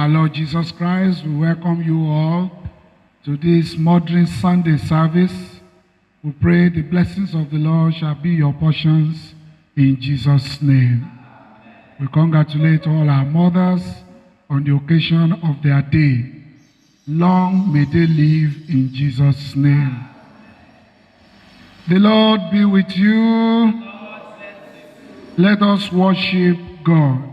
our Lord Jesus Christ, we welcome you all to this modern Sunday service. We pray the blessings of the Lord shall be your portions in Jesus' name. We congratulate all our mothers on the occasion of their day. Long may they live in Jesus' name. The Lord be with you. Let us worship God.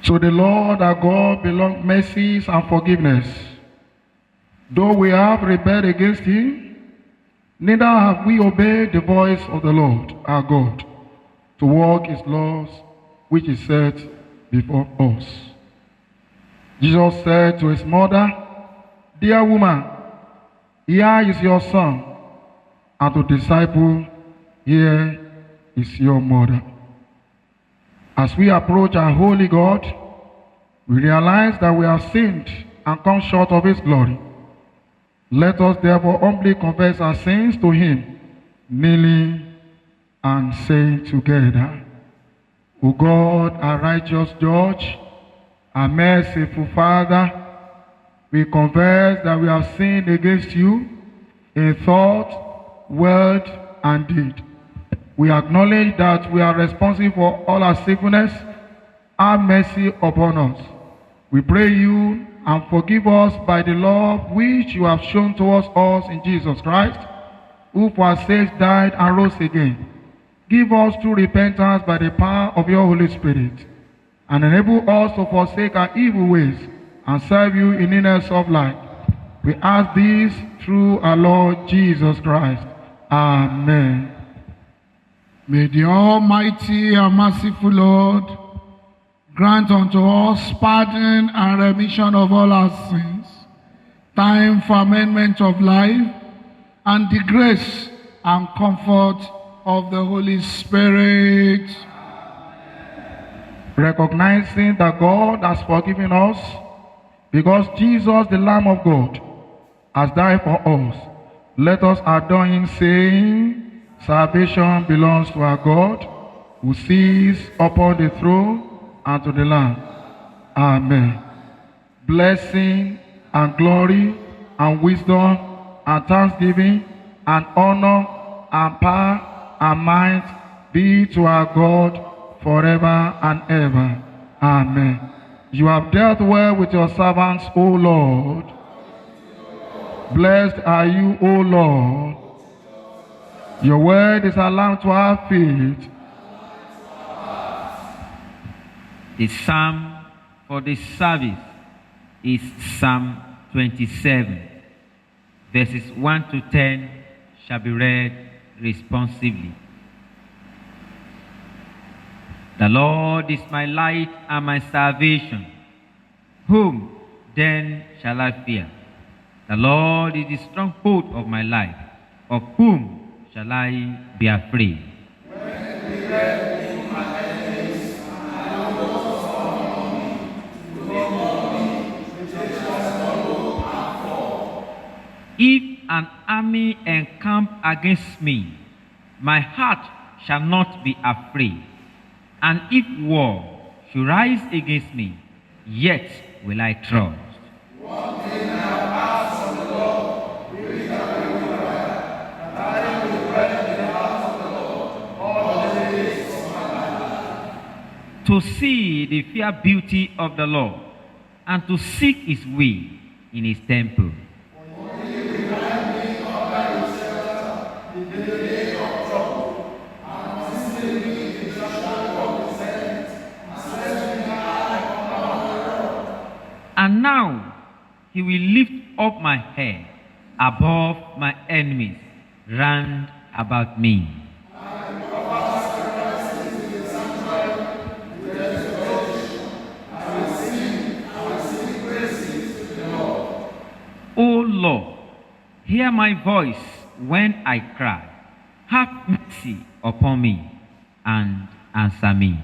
To the Lord our God belong mercies and forgiveness. Though we have rebelled against him, neither have we obeyed the voice of the Lord our God, to walk his laws which is set before us. Jesus said to his mother, "Dear woman, here is your son," and to the disciple, "Here is your mother." As we approach our holy God, we realize that we have sinned and come short of his glory. Let us therefore humbly confess our sins to him, kneeling and saying together, O God, our righteous judge, our merciful Father, we confess that we have sinned against you in thought, word, and deed. We acknowledge that we are responsible for all our sinfulness. Have mercy upon us. We pray you and forgive us by the love which you have shown towards us in Jesus Christ, who for our sakes died and rose again. Give us true repentance by the power of your Holy Spirit, and enable us to forsake our evil ways and serve you in newness of life. We ask this through our Lord Jesus Christ. Amen. May the Almighty and merciful Lord grant unto us pardon and remission of all our sins, time for amendment of life, and the grace and comfort of the Holy Spirit. Recognizing that God has forgiven us, because Jesus, the Lamb of God, has died for us, let us adore him, saying, salvation belongs to our God, who sits upon the throne and to the Lamb. Amen. Blessing and glory and wisdom and thanksgiving and honor and power and might be to our God forever and ever. Amen. You have dealt well with your servants, O Lord. Blessed are you, O Lord. Your word is a lamp to our feet. The psalm for this service is Psalm 27. Verses 1 to 10 shall be read responsively. The Lord is my light and my salvation. Whom then shall I fear? The Lord is the stronghold of my life. Of whom shall I be afraid? If an army encamp against me, my heart shall not be afraid. And if war should rise against me, yet will I trust. To see the fair beauty of the Lord, and to seek his way in his temple. And now he will lift up my head above my enemies round about me. O Lord, hear my voice when I cry. Have mercy upon me and answer me.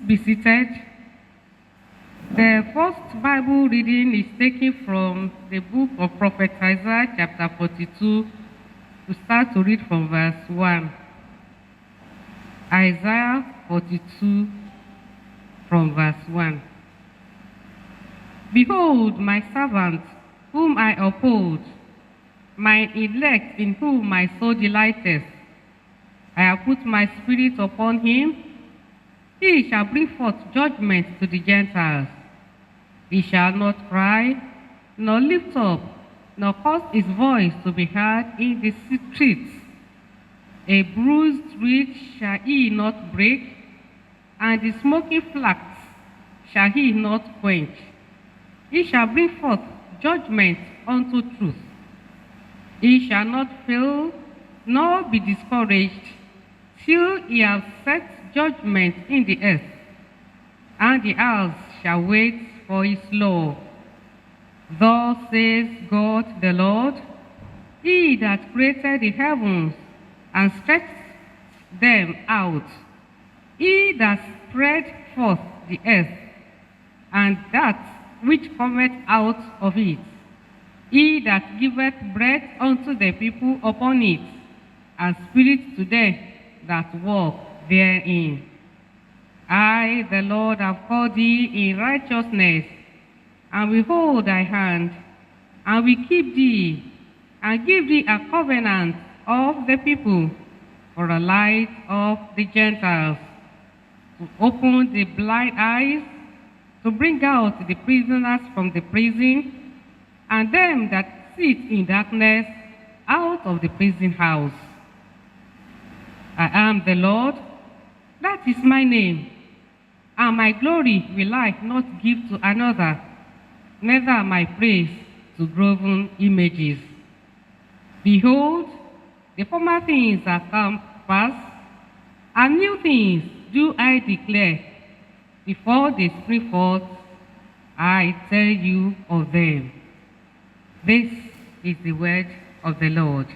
Be seated. The first Bible reading is taken from the book of Prophet Isaiah, chapter 42. We start to read from verse 1. Isaiah 42, from verse 1. Behold, my servant, whom I uphold, my elect, in whom my soul delighteth. I have put my spirit upon him. He shall bring forth judgment to the Gentiles. He shall not cry, nor lift up, nor cause his voice to be heard in the streets. A bruised reed shall he not break, and the smoking flax shall he not quench. He shall bring forth judgment unto truth. He shall not fail, nor be discouraged, till he have set judgment in the earth, and the earth shall wait for his law. Thus says God the Lord, he that created the heavens and stretched them out, he that spread forth the earth, and that which cometh out of it, he that giveth breath unto the people upon it, and spirit to them that walk therein. I, the Lord, have called thee in righteousness, and will hold thy hand, and will keep thee, and give thee a covenant of the people, for a light of the Gentiles, to open the blind eyes, to bring out the prisoners from the prison, and them that sit in darkness out of the prison house. I am the Lord, that is my name, and my glory will I not give to another, neither my praise to graven images. Behold, the former things are come past, and new things do I declare. Before they spring forth, I tell you of them. This is the word of the Lord.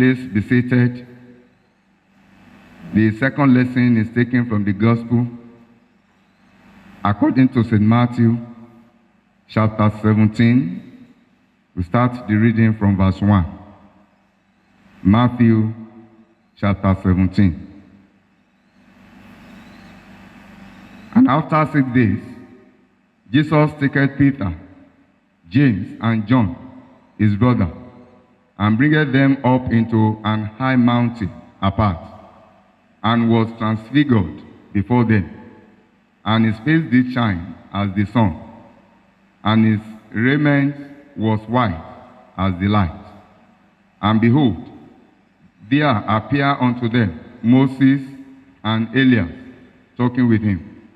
Please be seated. The second lesson is taken from the Gospel according to St. Matthew, chapter 17. We start the reading from verse 1. Matthew, chapter 17. And after 6 days, Jesus taketh Peter, James, and John, his brother, and bringeth them up into an high mountain apart, and was transfigured before them. And his face did shine as the sun, and his raiment was white as the light. And behold, there appeared unto them Moses and Elias talking with him.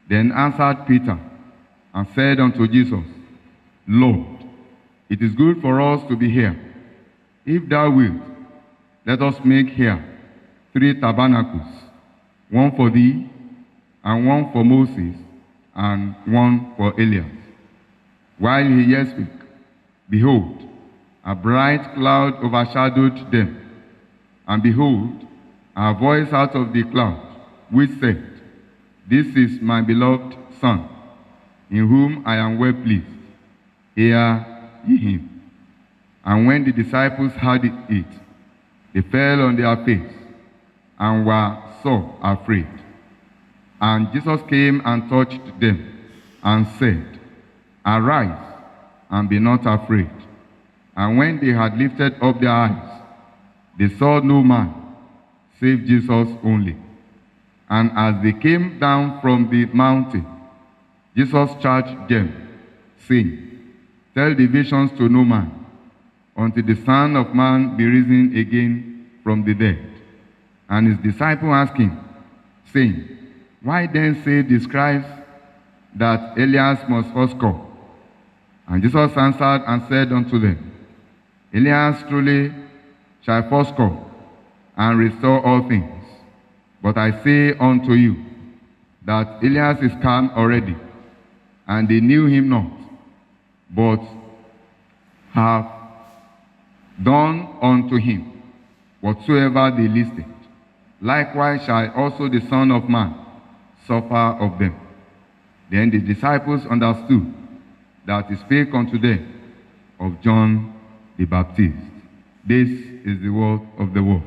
Then answered Peter and said unto Jesus, Lord, it is good for us to be here. If thou wilt, let us make here 3 tabernacles, one for thee, and one for Moses, and one for Elias. While he yet spake, behold, a bright cloud overshadowed them. And behold, a voice out of the cloud, which said, This is my beloved Son, in whom I am well pleased. Hear ye him. And when the disciples heard it, they fell on their face, and were so afraid. And Jesus came and touched them, and said, Arise, and be not afraid. And when they had lifted up their eyes, they saw no man, save Jesus only. And as they came down from the mountain, Jesus charged them, saying, Tell the visions to no man, until the Son of Man be risen again from the dead. And his disciples asked him, saying, Why then say the scribes that Elias must first come? And Jesus answered and said unto them, Elias truly shall first come, and restore all things. But I say unto you, that Elias is come already, and they knew him not, but have done unto him whatsoever they listed. Likewise shall also the Son of Man suffer of them. Then the disciples understood that he spake unto them of John the Baptist. This is the word of the Lord.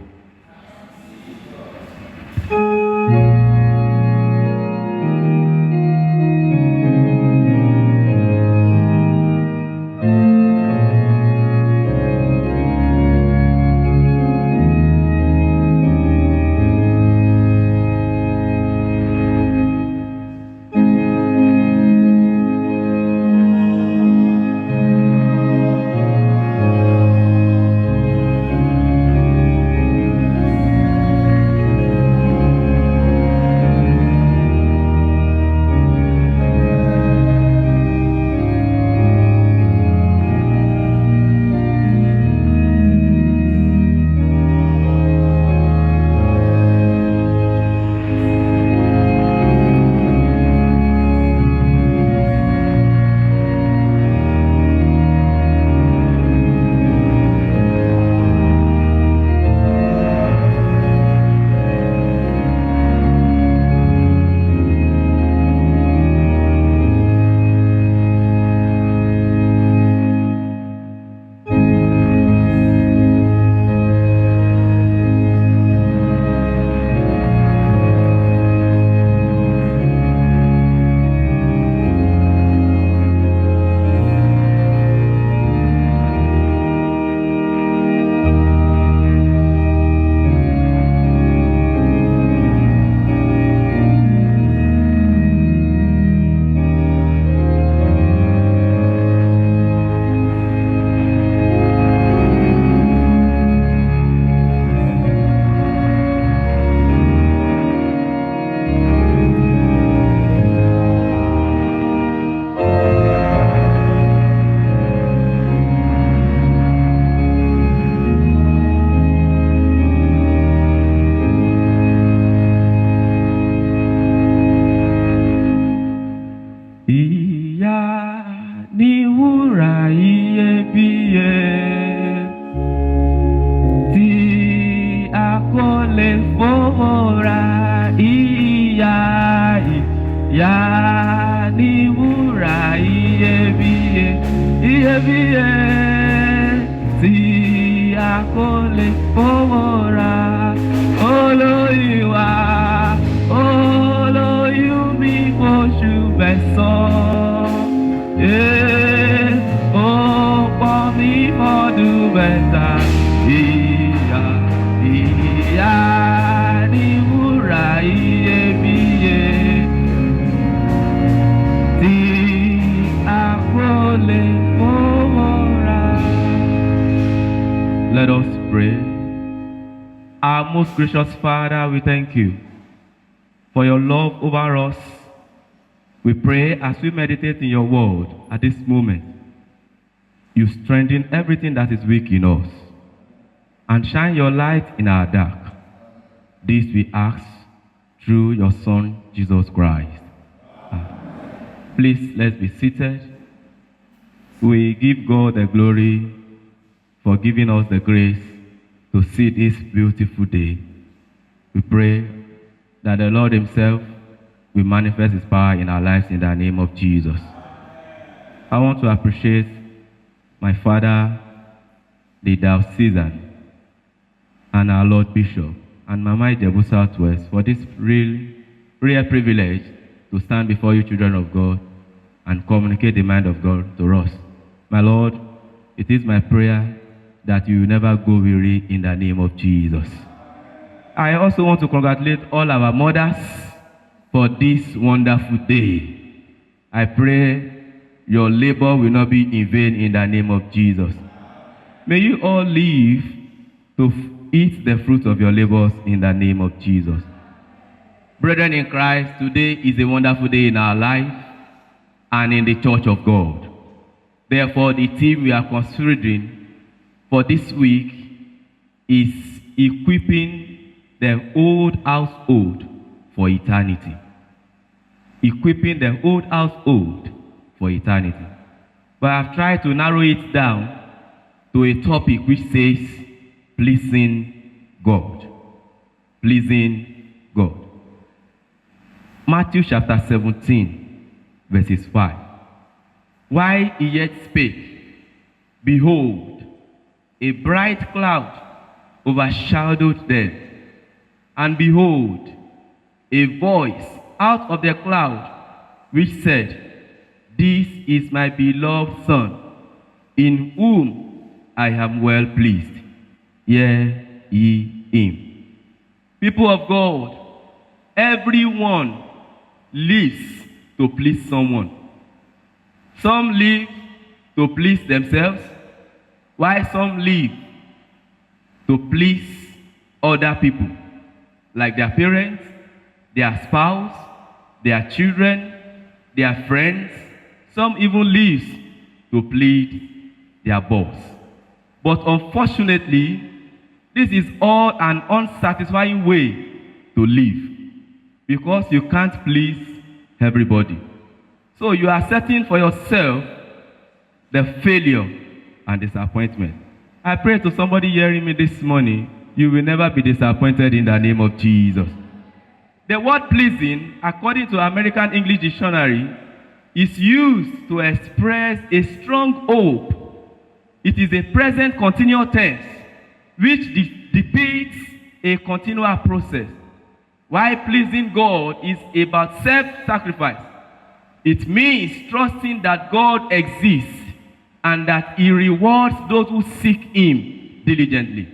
iye tí a kò lè fowó rà. Olóyìnwá olóyún mi oṣù mẹ́sàn-án. Ó pọ̀ mí fọ́dún mẹ́ta. Ìyá ni wúrà iyebíye tí a kò lè fowó rà. Let us pray. Our most gracious Father, we thank you for your love over us. We pray as we meditate in your word at this moment, you strengthen everything that is weak in us and shine your light in our dark. This we ask through your Son, Jesus Christ. Please, let's be seated. We give God the glory for giving us the grace to see this beautiful day. We pray that the Lord himself will manifest his power in our lives in the name of Jesus. I want to appreciate my father, the Diocesan, and our Lord Bishop, and Mama Ijebu Southwest for this real privilege to stand before you, children of God, and communicate the mind of God to us. My Lord, it is my prayer that you will never go weary in the name of Jesus. I also want to congratulate all our mothers for this wonderful day. I pray your labor will not be in vain in the name of Jesus. May you all live to eat the fruit of your labors in the name of Jesus. Brethren in Christ, today is a wonderful day in our life and in the church of God. Therefore, the theme we are considering for this week is equipping the old household for eternity. Equipping the old household for eternity. But I've tried to narrow it down to a topic which says pleasing God. Pleasing God. Matthew chapter 17, verses 5. While he yet spake, behold, a bright cloud overshadowed them, and behold, a voice out of the cloud which said, This is my beloved Son, in whom I am well pleased. Hear ye him. People of God, everyone lives to please someone. Some live to please themselves, while some live to please other people, like their parents, their spouse, their children, their friends. Some even live to please their boss. But unfortunately, this is all an unsatisfying way to live, because you can't please everybody. So you are setting for yourself the failure and disappointment. I pray to somebody hearing me this morning, you will never be disappointed in the name of Jesus. The word pleasing, according to American English Dictionary, is used to express a strong hope. It is a present continuous tense which depicts a continual process. While pleasing God is about self-sacrifice, it means trusting that God exists and that he rewards those who seek him diligently.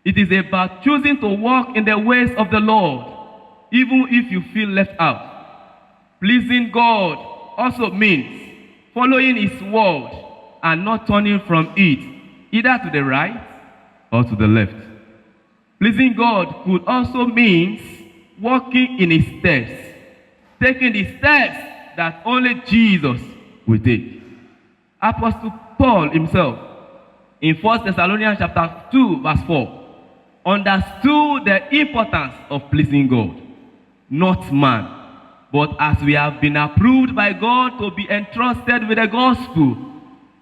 It is about choosing to walk in the ways of the Lord, even if you feel left out. Pleasing God also means following his word and not turning from it, either to the right or to the left. Pleasing God could also mean walking in his steps, taking the steps that only Jesus will take. Apostle Paul himself, in 1 Thessalonians chapter 2, verse 4, understood the importance of pleasing God, not man, but as we have been approved by God to be entrusted with the gospel,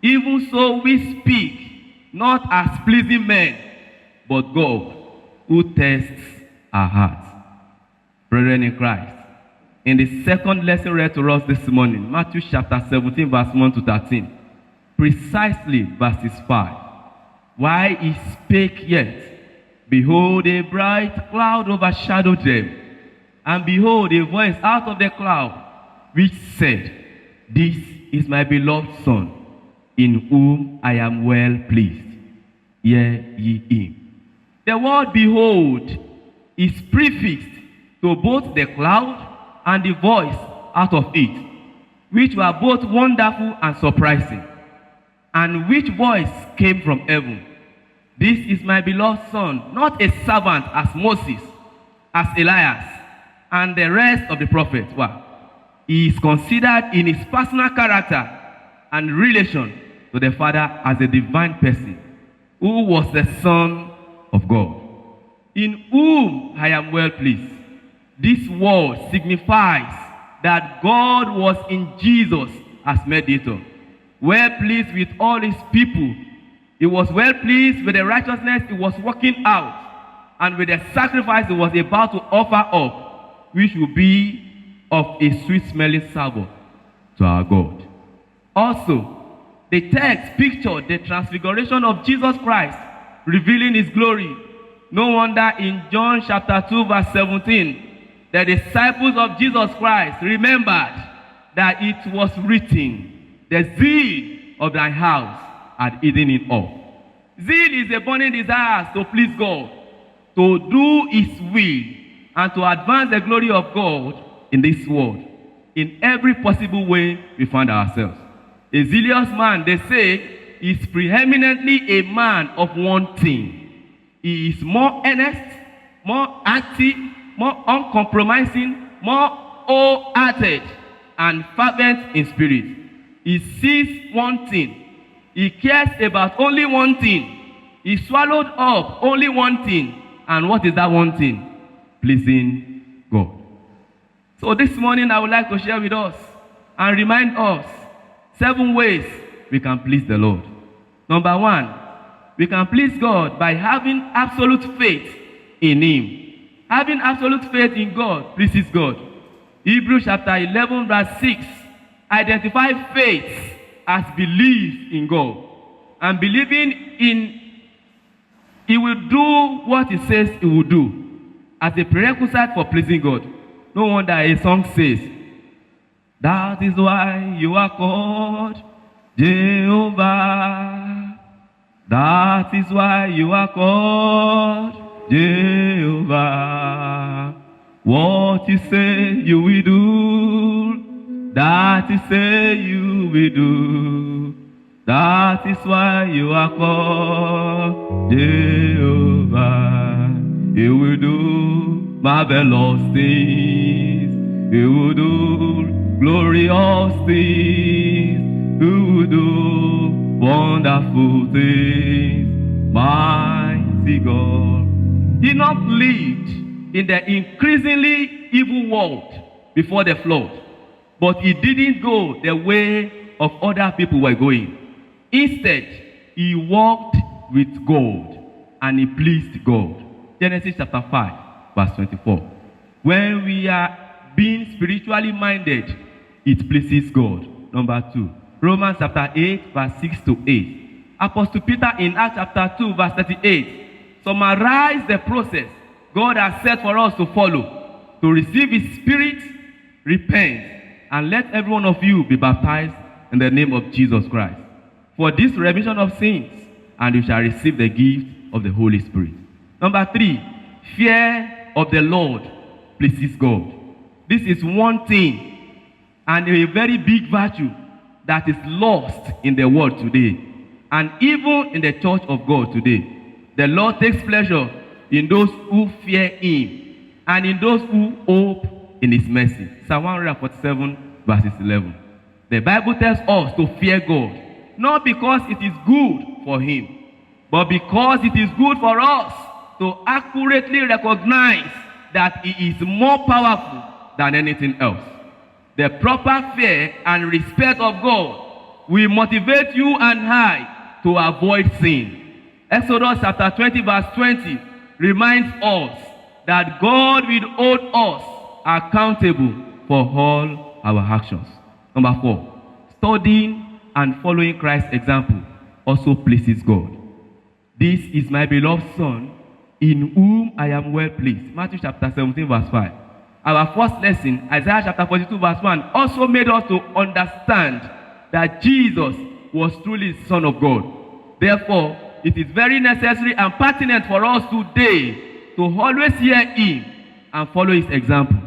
even so we speak, not as pleasing men, but God, who tests our hearts. Brethren in Christ, in the second lesson read to us this morning, Matthew chapter 17, verse 1 to 13, Precisely verses 5. While he spake yet, behold, a bright cloud overshadowed them. And behold, a voice out of the cloud, which said, This is my beloved Son, in whom I am well pleased. Hear ye him. The word behold is prefixed to both the cloud and the voice out of it, which were both wonderful and surprising. And which voice came from heaven? This is my beloved Son, not a servant as Moses, as Elias, and the rest of the prophets were. He is considered in his personal character and relation to the Father as a divine person, who was the Son of God, in whom I am well pleased. This word signifies that God was in Jesus as mediator, well pleased with all his people. He was well pleased with the righteousness he was working out, and with the sacrifice he was about to offer up, which will be of a sweet-smelling savour to our God. Also, the text pictured the transfiguration of Jesus Christ, revealing his glory. No wonder in John chapter 2 verse 17, the disciples of Jesus Christ remembered that it was written, the zeal of thy house had eaten it up. Zeal is a burning desire to please God, to do his will, and to advance the glory of God in this world. In every possible way we find ourselves. A zealous man, they say, is preeminently a man of one thing. He is more earnest, more active, more uncompromising, more wholehearted, and fervent in spirit. He sees one thing. He cares about only one thing. He swallowed up only one thing. And what is that one thing? Pleasing God. So this morning I would like to share with us and remind us 7 ways we can please the Lord. Number 1, we can please God by having absolute faith in him. Having absolute faith in God pleases God. Hebrews chapter 11 verse 6 identifies faith as belief in God. And believing in he will do what he says he will do as a prerequisite for pleasing God. No wonder a song says, that is why you are called Jehovah. That is why you are called Jehovah. What you say you will do, that you say you will do. That is why you are called Jehovah. He will do marvelous things. He will do glorious things. He will do wonderful things. Mighty God. Enoch lived in the increasingly evil world before the flood, but he didn't go the way of other people were going. Instead, he walked with God and he pleased God. Genesis chapter 5 verse 24. When we are being spiritually minded, it pleases God. Number 2, Romans chapter 8 verse 6 to 8. Apostle Peter in Acts chapter 2 verse 38 summarize the process God has set for us to follow, to receive his spirit, repent, and let every one of you be baptized in the name of Jesus Christ, for this remission of sins, and you shall receive the gift of the Holy Spirit. Number 3, fear of the Lord pleases God. This is one thing and a very big virtue that is lost in the world today, and even in the church of God today. The Lord takes pleasure in those who fear him and in those who hope in his mercy. Psalm 147 verses 11. The Bible tells us to fear God, not because it is good for him, but because it is good for us to accurately recognize that he is more powerful than anything else. The proper fear and respect of God will motivate you and I to avoid sin. Exodus chapter 20 verse 20 reminds us that God will hold us accountable for all our actions. Number 4, studying and following Christ's example also pleases God. This is my beloved Son, in whom I am well pleased. Matthew chapter 17, verse 5. Our first lesson, Isaiah chapter 42, verse 1, also made us to understand that Jesus was truly the Son of God. Therefore, it is very necessary and pertinent for us today to always hear him and follow his example.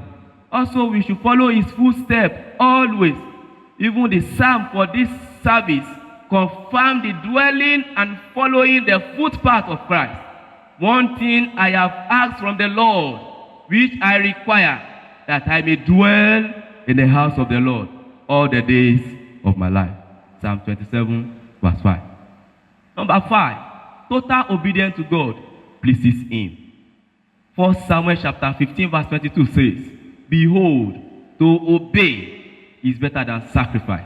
Also, we should follow his footsteps always. Even the psalm for this service confirmed the dwelling and following the footpath of Christ. One thing I have asked from the Lord, which I require, that I may dwell in the house of the Lord all the days of my life. Psalm 27, verse 5. Number 5, total obedience to God pleases him. 1 Samuel chapter 15, verse 22 says, behold, to obey is better than sacrifice.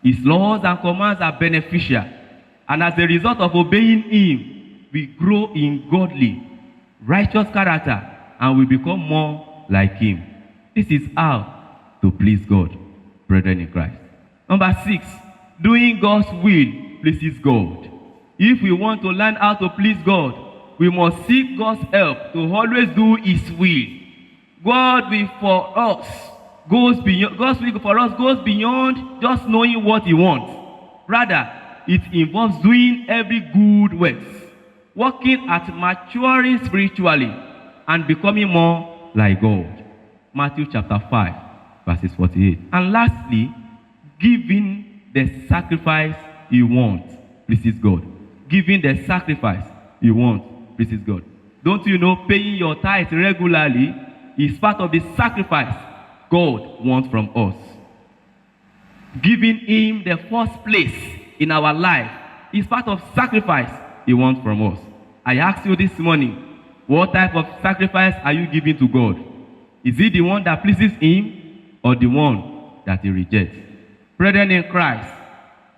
His laws and commands are beneficial, and as a result of obeying him, we grow in godly, righteous character, and we become more like him. This is how to please God, brethren in Christ. Number 6, doing God's will pleases God. If we want to learn how to please God, we must seek God's help to always do his will. God's will for us goes beyond just knowing what he wants. Rather, it involves doing every good works, working at maturing spiritually, and becoming more like God. Matthew chapter 5, verses 48. And lastly, giving the sacrifice he wants pleases God. Giving the sacrifice he wants pleases God. Don't you know paying your tithes regularly is part of the sacrifice God wants from us? Giving him the first place in our life is part of sacrifice he wants from us. I asked you this morning, what type of sacrifice are you giving to God? Is it the one that pleases him or the one that he rejects? Brethren in Christ,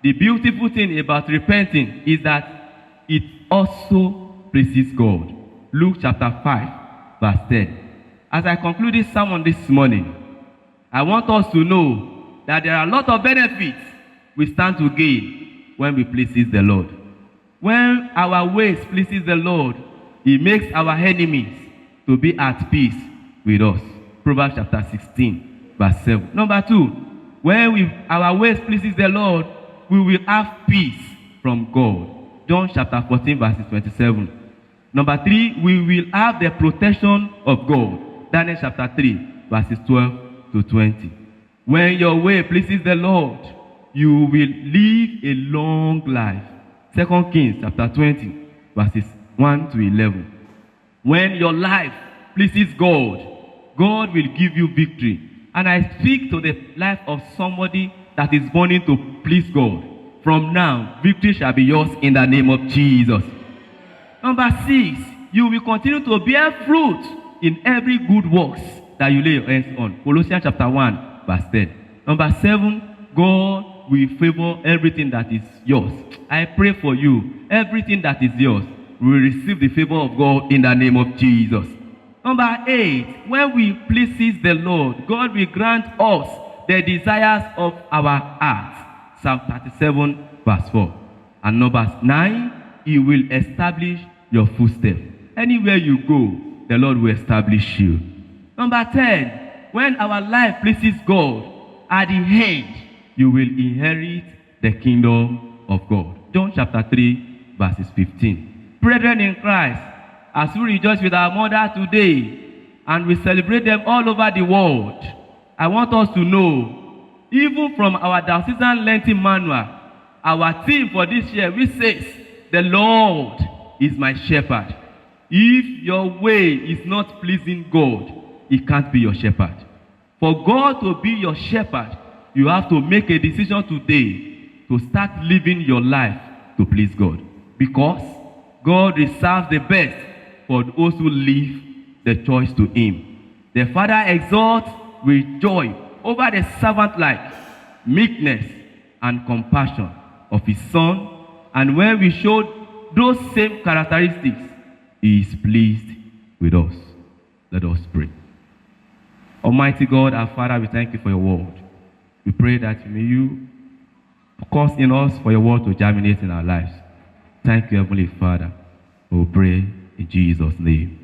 the beautiful thing about repenting is that it also pleases God. Luke chapter 5, verse 10. As I conclude this sermon this morning, I want us to know that there are a lot of benefits we stand to gain when we please the Lord. When our ways pleases the Lord, he makes our enemies to be at peace with us. Proverbs chapter 16, verse 7. Number 2, when our ways pleases the Lord, we will have peace from God. John chapter 14, verses 27. Number 3, we will have the protection of God. Daniel chapter 3, verses 12 to 20. When your way pleases the Lord, you will live a long life. 2 Kings chapter 20, verses 1 to 11. When your life pleases God, God will give you victory. And I speak to the life of somebody that is burning to please God. From now, victory shall be yours in the name of Jesus. Number 6, you will continue to bear fruit in every good works that you lay your hands on. Colossians chapter 1, verse 10. Number 7, God will favor everything that is yours. I pray for you, everything that is yours will receive the favor of God in the name of Jesus. Number 8, when we please the Lord, God will grant us the desires of our hearts. Psalm 37, verse 4. And number 9, he will establish your footsteps. Anywhere you go, the Lord will establish you. Number 10, when our life pleases God, at the end, you will inherit the kingdom of God. John chapter 3, verses 15. Brethren in Christ, as we rejoice with our mother today, and we celebrate them all over the world, I want us to know, even from our Diocesan Lenten manual, our theme for this year, which says, the Lord is my shepherd. If your way is not pleasing God, he can't be your shepherd. For God to be your shepherd, you have to make a decision today to start living your life to please God. Because God reserves the best for those who leave the choice to him. The Father exalts with joy over the servant-like meekness and compassion of his Son. And when we show those same characteristics, he is pleased with us. Let us pray. Almighty God, our Father, we thank you for your word. We pray that may you Cause in us for your word to germinate in our lives. Thank you, Heavenly Father. We pray in Jesus' name.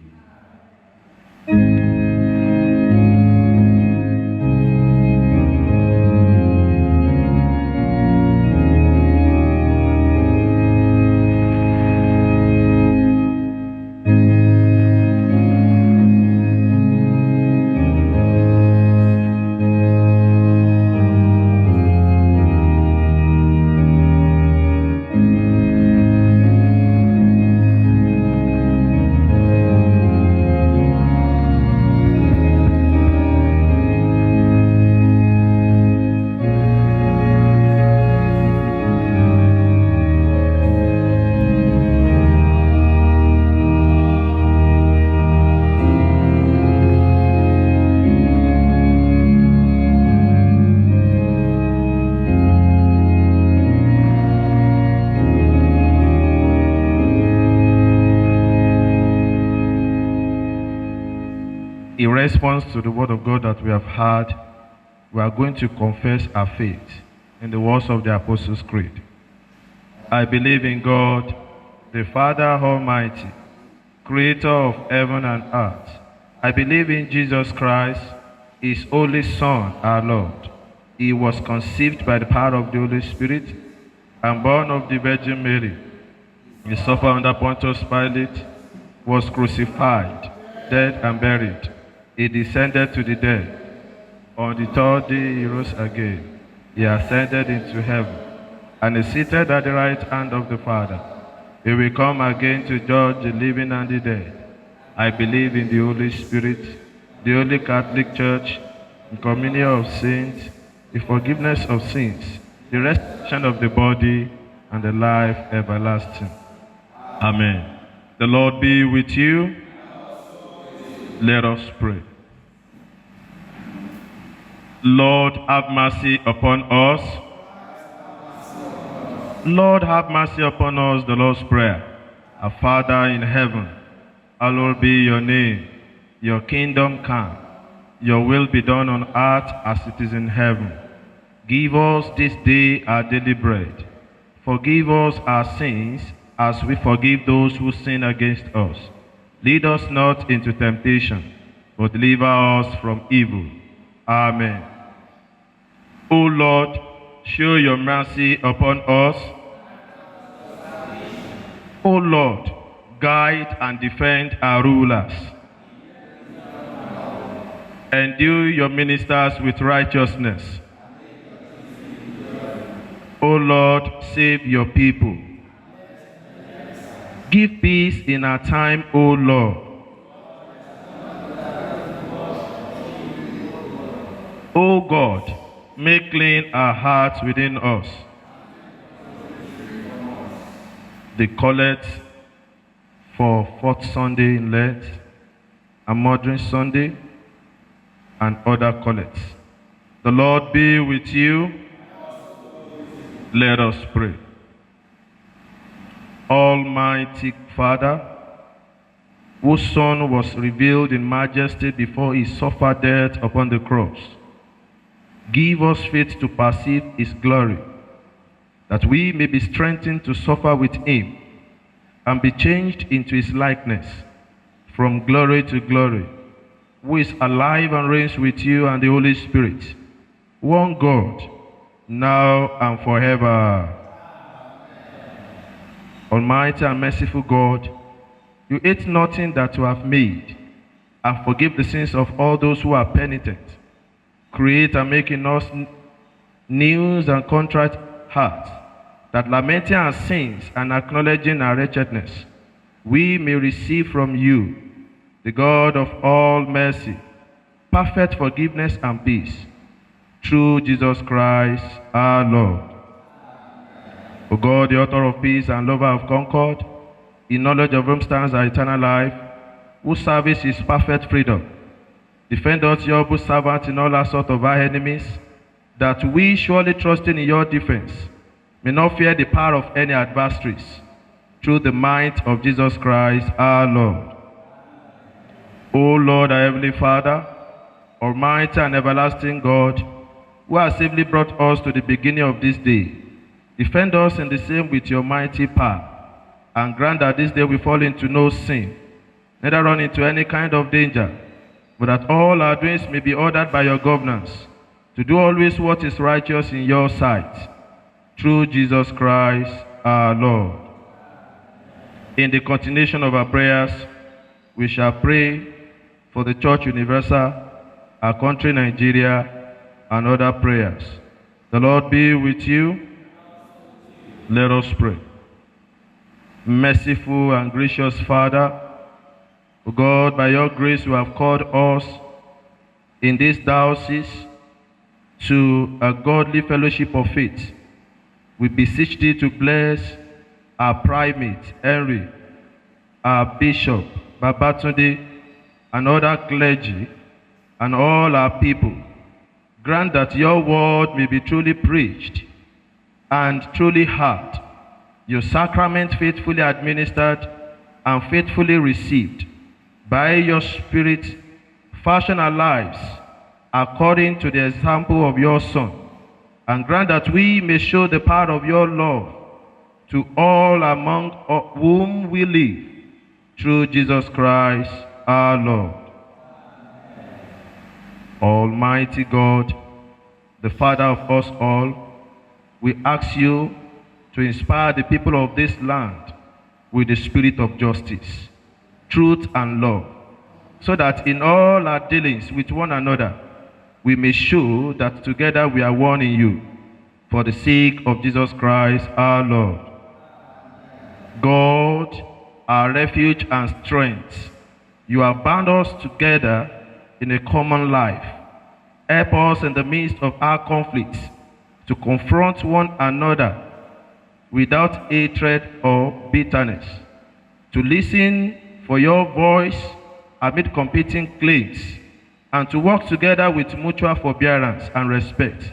In response to the word of God that we have heard, we are going to confess our faith in the words of the Apostles' Creed. I believe in God, the Father Almighty, creator of heaven and earth. I believe in Jesus Christ, his only Son, our Lord. He was conceived by the power of the Holy Spirit and born of the Virgin Mary. He suffered under Pontius Pilate, was crucified, dead and buried. He descended to the dead. On the third day he rose again. He ascended into heaven and is seated at the right hand of the Father. He will come again to judge the living and the dead. I believe in the Holy Spirit, the Holy Catholic Church, the communion of saints, the forgiveness of sins, the resurrection of the body, and the life everlasting. Amen. The Lord be with you. Let us pray. Lord, have mercy upon us. Lord, have mercy upon us, the Lord's Prayer. Our Father in heaven, hallowed be your name. Your kingdom come. Your will be done on earth as it is in heaven. Give us this day our daily bread. Forgive us our sins as we forgive those who sin against us. Lead us not into temptation, but deliver us from evil. Amen. O Lord, show your mercy upon us. O Lord, guide and defend our rulers. Endue your ministers with righteousness. O Lord, save your people. Give peace in our time, O Lord. O God, make clean our hearts within us. The collect for fourth Sunday in Lent, and Modern Sunday, and other collects. The Lord be with you. Let us pray. Almighty Father, whose Son was revealed in majesty before he suffered death upon the cross, give us faith to perceive his glory, that we may be strengthened to suffer with him and be changed into his likeness from glory to glory, who is alive and reigns with you and the Holy Spirit, one God, now and forever. Almighty and merciful God, you hate nothing that you have made, and forgive the sins of all those who are penitent. Create and make in us new and contrite hearts, that lamenting our sins and acknowledging our wretchedness, we may receive from you, the God of all mercy, perfect forgiveness and peace, through Jesus Christ our Lord. O God, the author of peace and lover of concord, in knowledge of whom stands our eternal life, whose service is perfect freedom, defend us, your humble servant, in all assault of our enemies, that we, surely trusting in your defense, may not fear the power of any adversaries, through the might of Jesus Christ our Lord. O Lord, our heavenly Father, almighty and everlasting God, who has safely brought us to the beginning of this day, Defend us in the same with your mighty power, and grant that this day we fall into no sin, neither run into any kind of danger, but that all our doings may be ordered by your governance, to do always what is righteous in your sight. Through Jesus Christ our Lord. In the continuation of our prayers, we shall pray for the Church Universal, our country Nigeria, and other prayers. The Lord be with you. Let us pray. Merciful and gracious Father, O God, by your grace you have called us in this diocese to a godly fellowship of faith. We beseech thee to bless our primate, Henry, our bishop, Babatunde, and other clergy, and all our people. Grant that your word may be truly preached and truly heard, your sacrament faithfully administered and faithfully received. By your Spirit, fashion our lives according to the example of your Son, and grant that we may show the power of your love to all among whom we live, through Jesus Christ our Lord. Almighty God, the Father of us all, we ask you to inspire the people of this land with the spirit of justice, truth, and love, so that in all our dealings with one another, we may show that together we are one in you, for the sake of Jesus Christ our Lord. God, our refuge and strength, you have bound us together in a common life. Help us in the midst of our conflicts to confront one another without hatred or bitterness, to listen for your voice amid competing claims, and to work together with mutual forbearance and respect,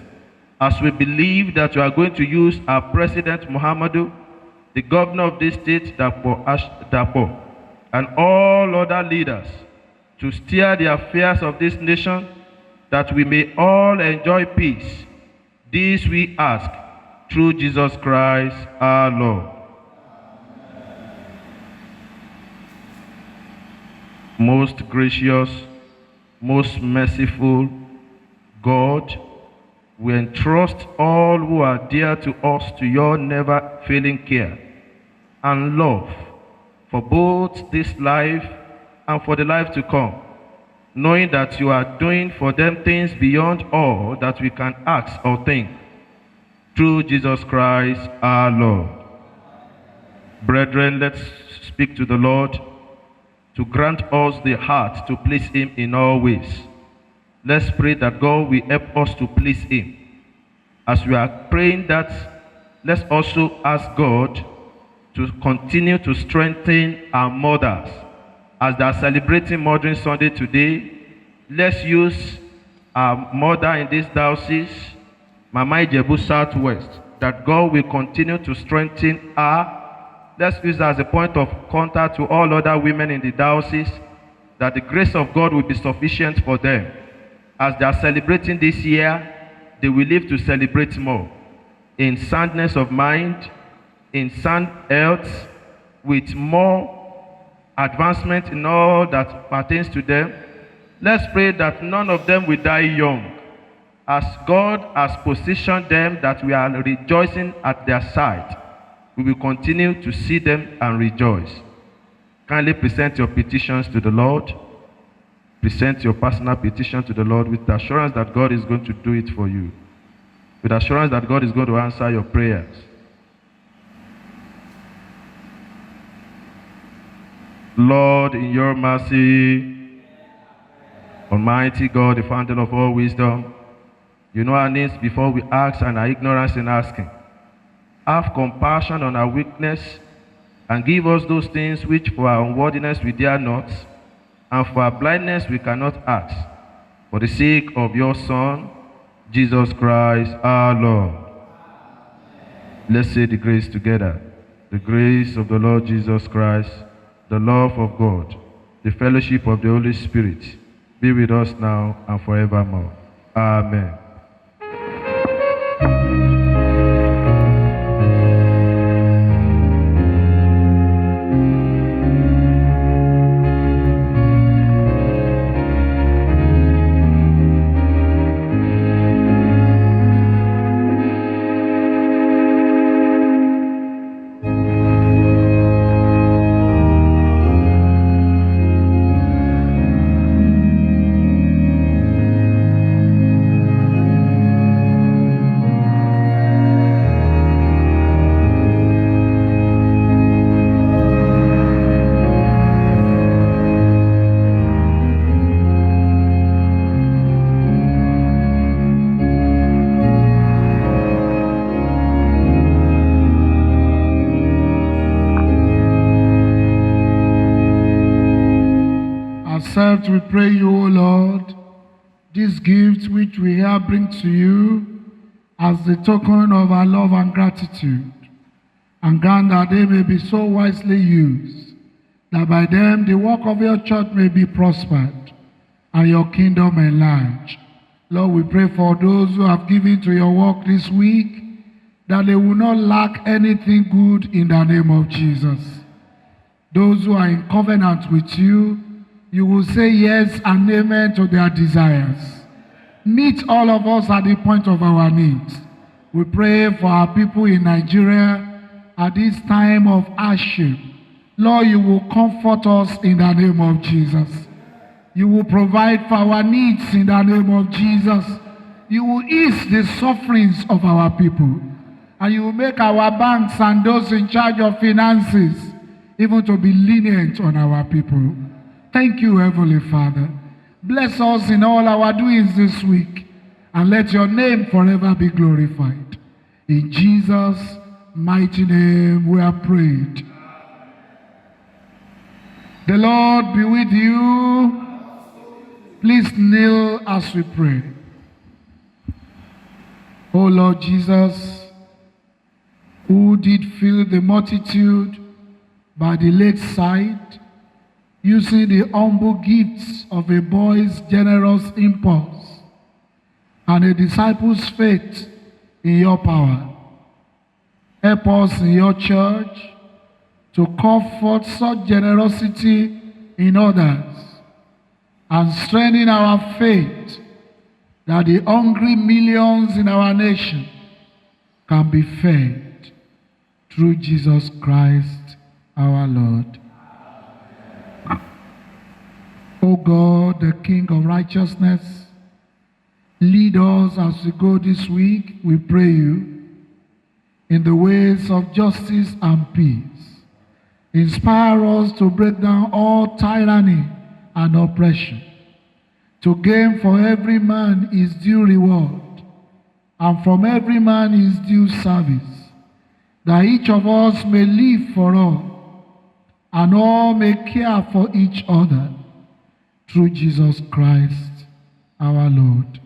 as we believe that you are going to use our President Muhammadu, the governor of this state, Dapo, and all other leaders to steer the affairs of this nation, that we may all enjoy peace. This we ask through Jesus Christ our Lord. Most gracious, most merciful God, we entrust all who are dear to us to your never-failing care and love for both this life and for the life to come, knowing that you are doing for them things beyond all that we can ask or think. Through Jesus Christ our Lord. Brethren, let's speak to the Lord to grant us the heart to please him in all ways. Let's pray that God will help us to please him. As we are praying that, let's also ask God to continue to strengthen our mothers. As they are celebrating Mothering Sunday today, let's use our mother in this diocese, Mama Ijebu Southwest, that God will continue to strengthen her. Let's use her as a point of contact to all other women in the diocese, that the grace of God will be sufficient for them. As they are celebrating this year, they will live to celebrate more, in soundness of mind, in sound health, with more advancement in all that pertains to them. Let's pray that none of them will die young, as God has positioned them, that we are rejoicing at their side. We will continue to see them and rejoice. Kindly present your petitions to the Lord. Present your personal petition to the Lord with the assurance that God is going to do it for you, with assurance that God is going to answer your prayers. Lord, in your mercy, Almighty God, the fountain of all wisdom, you know our needs before we ask and our ignorance in asking. Have compassion on our weakness and give us those things which for our unworthiness we dare not, and for our blindness we cannot ask. For the sake of your Son, Jesus Christ our Lord. Let's say the grace together. The grace of the Lord Jesus Christ, the love of God, the fellowship of the Holy Spirit, be with us now and forevermore. Amen. accept, we pray you, O Lord, this gift which we here bring to you as the token of our love and gratitude, and grant that they may be so wisely used, that by them the work of your church may be prospered, and your kingdom enlarged. Lord, we pray for those who have given to your work this week, that they will not lack anything good in the name of Jesus. Those who are in covenant with you, you will say yes and amen to their desires. Meet all of us at the point of our needs. We pray for our people in Nigeria at this time of hardship. Lord, you will comfort us in the name of Jesus. You will provide for our needs in the name of Jesus. You will ease the sufferings of our people. And you will make our banks and those in charge of finances even to be lenient on our people. Thank you, Heavenly Father. Bless us in all our doings this week, and let your name forever be glorified. In Jesus' mighty name we are prayed. The Lord be with you. Please kneel as we pray. O Lord Jesus, who did fill the multitude by the lakeside, using the humble gifts of a boy's generous impulse and a disciple's faith in your power. Help us in your church to call forth such generosity in others and strengthen our faith that the hungry millions in our nation can be fed through Jesus Christ our Lord. O God, the King of righteousness, lead us as we go this week, we pray you, in the ways of justice and peace. Inspire us to break down all tyranny and oppression, to gain for every man his due reward, and from every man his due service, that each of us may live for all, and all may care for each other, through Jesus Christ our Lord.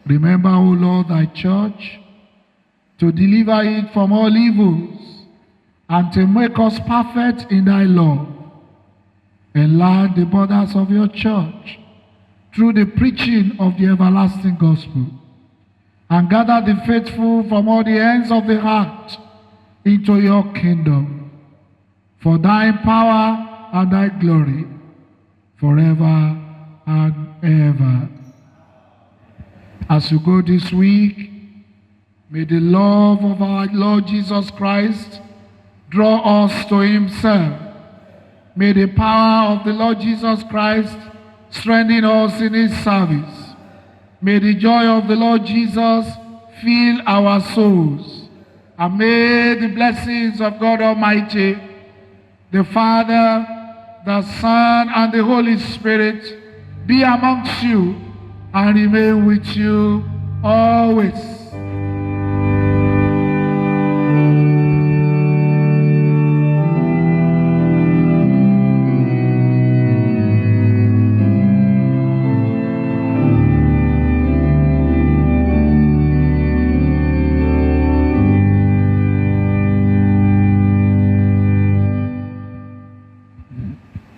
Remember, O Lord, thy church, to deliver it from all evils, and to make us perfect in thy love. Enlarge the borders of your church through the preaching of the everlasting gospel, and gather the faithful from all the ends of the earth into your kingdom, for thy power and thy glory, forever and ever. As you go this week, may the love of our Lord Jesus Christ draw us to himself. May the power of the Lord Jesus Christ strengthen us in his service. May the joy of the Lord Jesus fill our souls. And may the blessings of God Almighty, the Father, the Son, and the Holy Spirit be amongst you and remain with you always.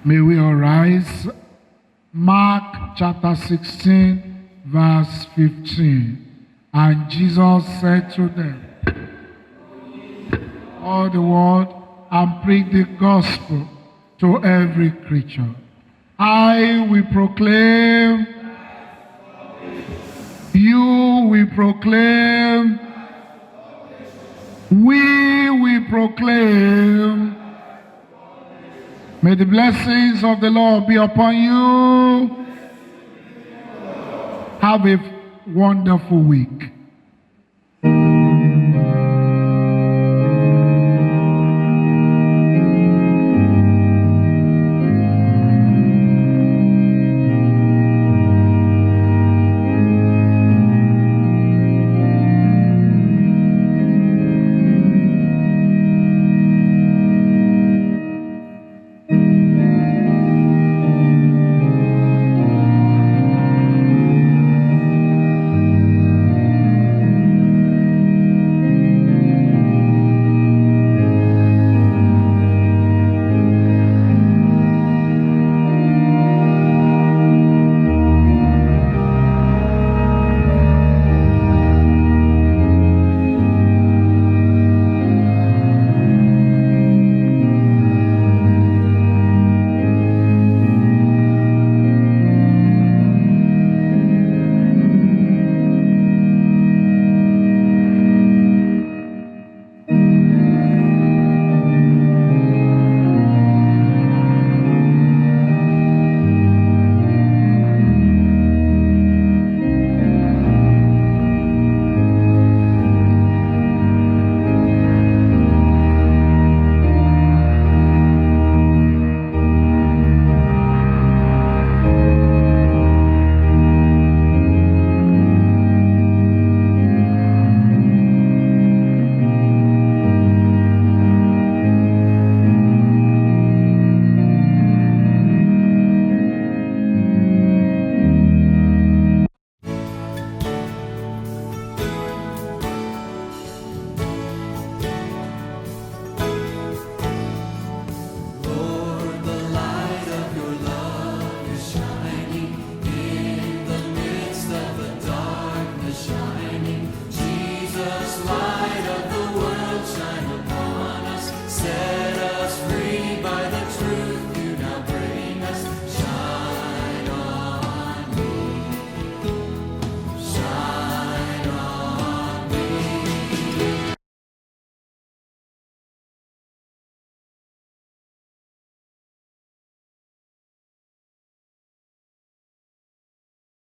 May we all rise. Mark chapter 16, verse 15. And Jesus said to them, all the world, and preach the gospel to every creature. I will proclaim, you will proclaim, we will proclaim. May the blessings of the Lord be upon you. Have a wonderful week.